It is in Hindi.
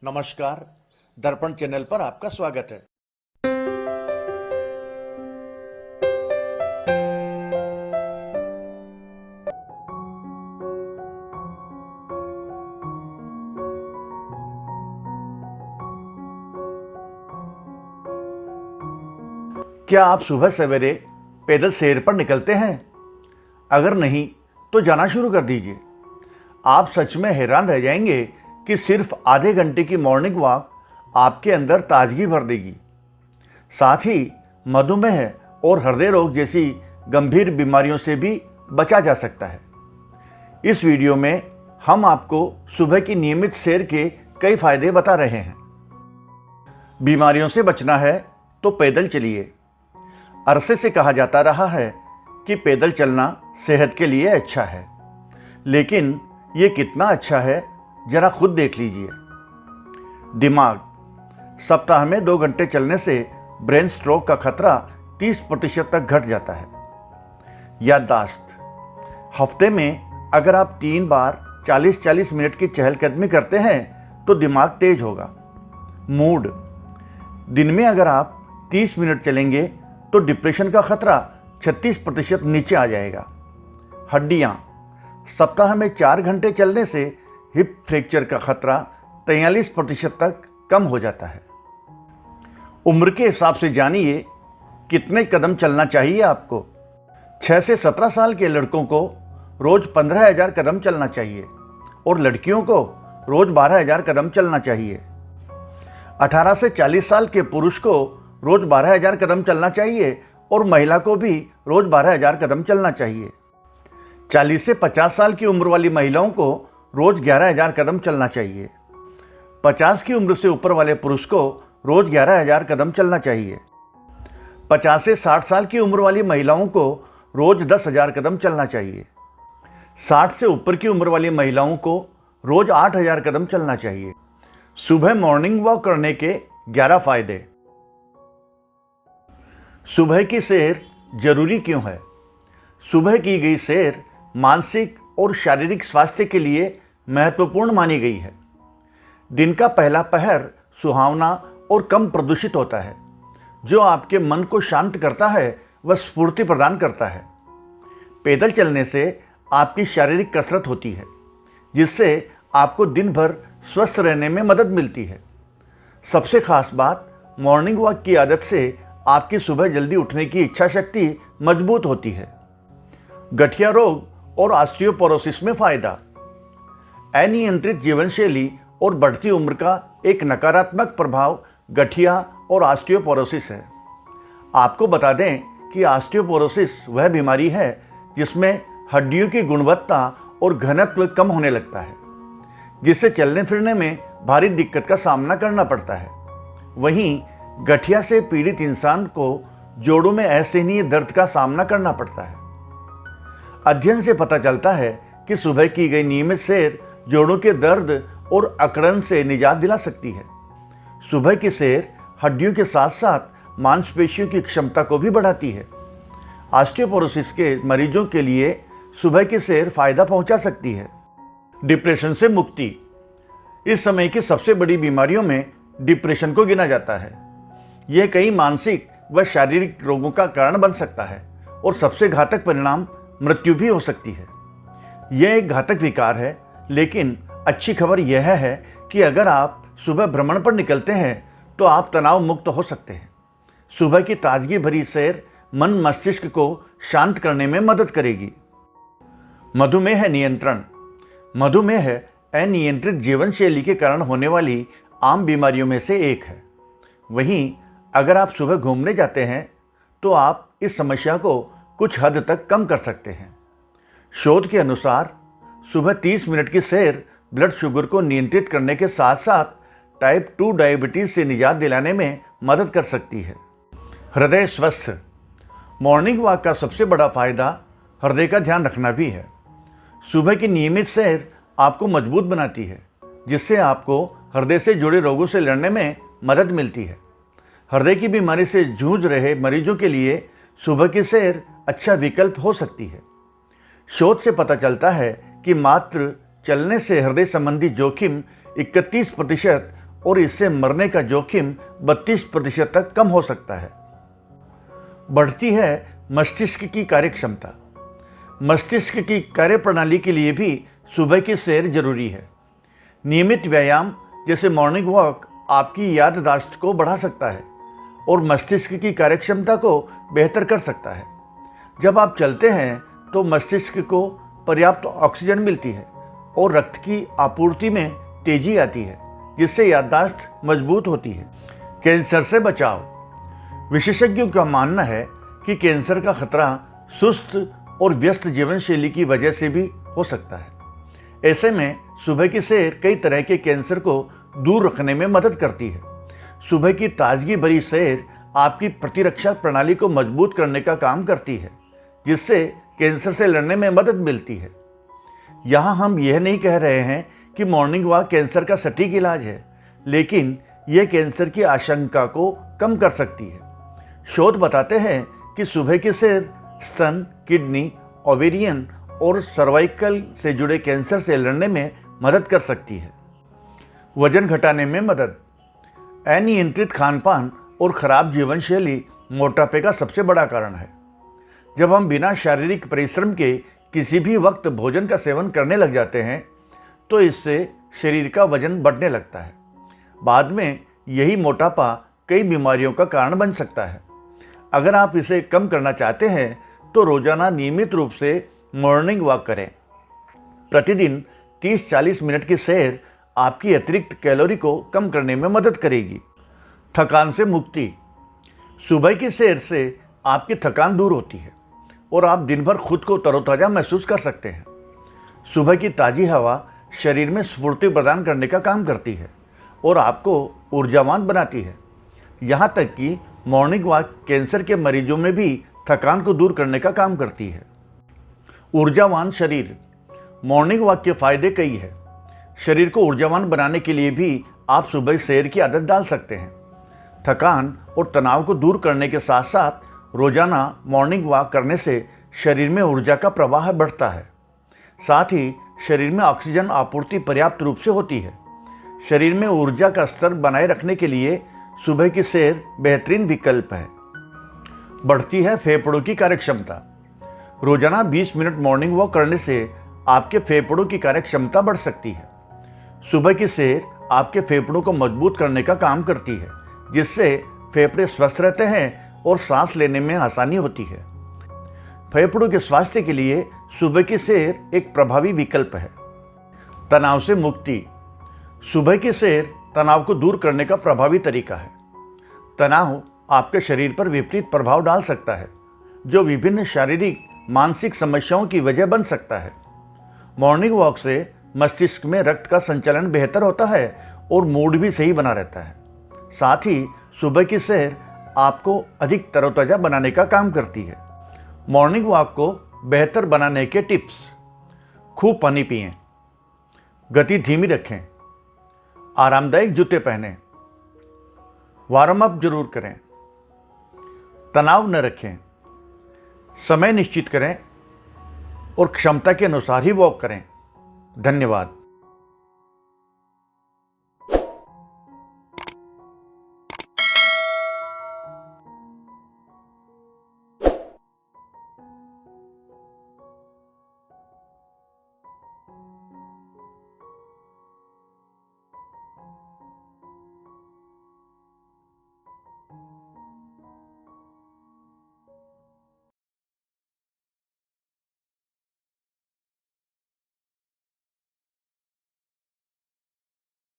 नमस्कार। दर्पण चैनल पर आपका स्वागत है। क्या आप सुबह सवेरे पैदल सैर पर निकलते हैं? अगर नहीं तो जाना शुरू कर दीजिए। आप सच में हैरान रह जाएंगे कि सिर्फ आधे घंटे की मॉर्निंग वॉक आपके अंदर ताजगी भर देगी। साथ ही मधुमेह और हृदय रोग जैसी गंभीर बीमारियों से भी बचा जा सकता है। इस वीडियो में हम आपको सुबह की नियमित सैर के कई फायदे बता रहे हैं। बीमारियों से बचना है तो पैदल चलिए। अरसे से कहा जाता रहा है कि पैदल चलना सेहत के लिए अच्छा है, लेकिन ये कितना अच्छा है जरा खुद देख लीजिए। दिमाग, सप्ताह में 2 घंटे चलने से ब्रेन स्ट्रोक का खतरा 30% तक घट जाता है। याददाश्त, हफ्ते में अगर आप 3 बार 40-40 मिनट की चहलकदमी करते हैं तो दिमाग तेज होगा। मूड, दिन में अगर आप 30 मिनट चलेंगे तो डिप्रेशन का खतरा 36% नीचे आ जाएगा। हड्डियाँ, सप्ताह में 4 घंटे चलने से हिप फ्रैक्चर का खतरा 43% तक कम हो जाता है। उम्र के हिसाब से जानिए कितने कदम चलना चाहिए आपको। 6 से 17 साल के लड़कों को रोज 15,000 कदम चलना चाहिए और लड़कियों को रोज 12,000 कदम चलना चाहिए। 18 से 40 साल के पुरुष को रोज 12,000 कदम चलना चाहिए और महिला को भी रोज 12,000 कदम चलना चाहिए। 40 से 50 साल की उम्र वाली महिलाओं को रोज 11,000 कदम चलना चाहिए। 50 की उम्र से ऊपर वाले पुरुष को रोज 11,000 कदम चलना चाहिए। 50 से 60 साल की उम्र वाली महिलाओं को रोज 10,000 कदम चलना चाहिए। 60 से ऊपर की उम्र वाली महिलाओं को रोज 8,000 कदम चलना चाहिए। सुबह मॉर्निंग वॉक करने के 11 फायदे। सुबह की सैर जरूरी क्यों है? सुबह की गई सैर मानसिक और शारीरिक स्वास्थ्य के लिए महत्वपूर्ण मानी गई है। दिन का पहला पहर सुहावना और कम प्रदूषित होता है, जो आपके मन को शांत करता है व स्फूर्ति प्रदान करता है। पैदल चलने से आपकी शारीरिक कसरत होती है, जिससे आपको दिन भर स्वस्थ रहने में मदद मिलती है। सबसे खास बात, मॉर्निंग वॉक की आदत से आपकी सुबह जल्दी उठने की इच्छा शक्ति मजबूत होती है। गठिया रोग और ऑस्टियोपोरोसिस में फायदा। अनियंत्रित जीवन शैली और बढ़ती उम्र का एक नकारात्मक प्रभाव गठिया और ऑस्टियोपोरोसिस है। आपको बता दें कि ऑस्टियोपोरोसिस वह बीमारी है जिसमें हड्डियों की गुणवत्ता और घनत्व कम होने लगता है, जिससे चलने फिरने में भारी दिक्कत का सामना करना पड़ता है। वहीं गठिया से पीड़ित इंसान को जोड़ों में असहनीय दर्द का सामना करना पड़ता है। अध्ययन से पता चलता है कि सुबह की गई नियमित सैर जोड़ों के दर्द और अकड़न से निजात दिला सकती है। सुबह की सैर हड्डियों के साथ साथ मांसपेशियों की क्षमता को भी बढ़ाती है। ऑस्टियोपोरोसिस के मरीजों के लिए सुबह की सैर फायदा पहुंचा सकती है। डिप्रेशन से मुक्ति। इस समय की सबसे बड़ी बीमारियों में डिप्रेशन को गिना जाता है। यह कई मानसिक व शारीरिक रोगों का कारण बन सकता है और सबसे घातक परिणाम मृत्यु भी हो सकती है। यह एक घातक विकार है, लेकिन अच्छी खबर यह है कि अगर आप सुबह भ्रमण पर निकलते हैं तो आप तनाव मुक्त हो सकते हैं। सुबह की ताजगी भरी सैर मन मस्तिष्क को शांत करने में मदद करेगी। मधुमेह नियंत्रण। मधुमेह अनियंत्रित जीवन शैली के कारण होने वाली आम बीमारियों में से एक है। वहीं अगर आप सुबह घूमने जाते हैं तो आप इस समस्या को कुछ हद तक कम कर सकते हैं। शोध के अनुसार सुबह 30 मिनट की सैर ब्लड शुगर को नियंत्रित करने के साथ साथ टाइप 2 डायबिटीज़ से निजात दिलाने में मदद कर सकती है। हृदय स्वस्थ। मॉर्निंग वॉक का सबसे बड़ा फायदा हृदय का ध्यान रखना भी है। सुबह की नियमित सैर आपको मजबूत बनाती है, जिससे आपको हृदय से जुड़े रोगों से लड़ने में मदद मिलती है। हृदय की बीमारी से जूझ रहे मरीजों के लिए सुबह की सैर अच्छा विकल्प हो सकती है। शोध से पता चलता है कि मात्र चलने से हृदय संबंधी जोखिम 31% और इससे मरने का जोखिम 32% तक कम हो सकता है। बढ़ती है मस्तिष्क की कार्यक्षमता। मस्तिष्क की कार्यप्रणाली के लिए भी सुबह की सैर जरूरी है। नियमित व्यायाम जैसे मॉर्निंग वॉक आपकी याददाश्त को बढ़ा सकता है और मस्तिष्क की कार्यक्षमता को बेहतर कर सकता है। जब आप चलते हैं तो मस्तिष्क को पर्याप्त ऑक्सीजन मिलती है और रक्त की आपूर्ति में तेजी आती है, जिससे याददाश्त मजबूत होती है। कैंसर से बचाव। विशेषज्ञों का मानना है कि कैंसर का खतरा सुस्त और व्यस्त जीवन शैली की वजह से भी हो सकता है। ऐसे में सुबह की सैर कई तरह के कैंसर को दूर रखने में मदद करती है। सुबह की ताजगी भरी सैर आपकी प्रतिरक्षा प्रणाली को मजबूत करने का काम करती है, जिससे कैंसर से लड़ने में मदद मिलती है। यहाँ हम यह नहीं कह रहे हैं कि मॉर्निंग वॉक कैंसर का सटीक इलाज है, लेकिन यह कैंसर की आशंका को कम कर सकती है। शोध बताते हैं कि सुबह की सैर स्तन, किडनी, ओवेरियन और सर्वाइकल से जुड़े कैंसर से लड़ने में मदद कर सकती है। वजन घटाने में मदद। अनियंत्रित खानपान और खराब जीवन शैली मोटापे का सबसे बड़ा कारण है। जब हम बिना शारीरिक परिश्रम के किसी भी वक्त भोजन का सेवन करने लग जाते हैं तो इससे शरीर का वजन बढ़ने लगता है। बाद में यही मोटापा कई बीमारियों का कारण बन सकता है। अगर आप इसे कम करना चाहते हैं तो रोजाना नियमित रूप से मॉर्निंग वॉक करें। प्रतिदिन 30-40 मिनट की सैर आपकी अतिरिक्त कैलोरी को कम करने में मदद करेगी। थकान से मुक्ति। सुबह की सैर से आपकी थकान दूर होती है और आप दिन भर खुद को तरोताज़ा महसूस कर सकते हैं। सुबह की ताज़ी हवा शरीर में स्फूर्ति प्रदान करने का काम करती है और आपको ऊर्जावान बनाती है। यहाँ तक कि मॉर्निंग वॉक कैंसर के मरीजों में भी थकान को दूर करने का काम करती है। ऊर्जावान शरीर। मॉर्निंग वॉक के फायदे कई हैं। शरीर को ऊर्जावान बनाने के लिए भी आप सुबह सैर की आदत डाल सकते हैं। थकान और तनाव को दूर करने के साथ साथ रोजाना मॉर्निंग वॉक करने से शरीर में ऊर्जा का प्रवाह बढ़ता है। साथ ही शरीर में ऑक्सीजन आपूर्ति पर्याप्त रूप से होती है। शरीर में ऊर्जा का स्तर बनाए रखने के लिए सुबह की सैर बेहतरीन विकल्प है। बढ़ती है फेफड़ों की कार्यक्षमता। रोजाना 20 मिनट मॉर्निंग वॉक करने से आपके फेफड़ों की कार्यक्षमता बढ़ सकती है। सुबह की सैर आपके फेफड़ों को मजबूत करने का काम करती है, जिससे फेफड़े स्वस्थ रहते हैं और सांस लेने में आसानी होती है। फेफड़ों के स्वास्थ्य के लिए सुबह की सैर एक प्रभावी विकल्प है। तनाव से मुक्ति। सुबह की सैर तनाव को दूर करने का प्रभावी तरीका है। तनाव आपके शरीर पर विपरीत प्रभाव डाल सकता है, जो विभिन्न शारीरिक मानसिक समस्याओं की वजह बन सकता है। मॉर्निंग वॉक से मस्तिष्क में रक्त का संचालन बेहतर होता है और मूड भी सही बना रहता है। साथ ही सुबह की सैर आपको अधिक तरोताज़ा बनाने का काम करती है। मॉर्निंग वॉक को बेहतर बनाने के टिप्स। खूब पानी पिएं, गति धीमी रखें, आरामदायक जूते पहनें, वार्म अप जरूर करें, तनाव न रखें, समय निश्चित करें और क्षमता के अनुसार ही वॉक करें। धन्यवाद।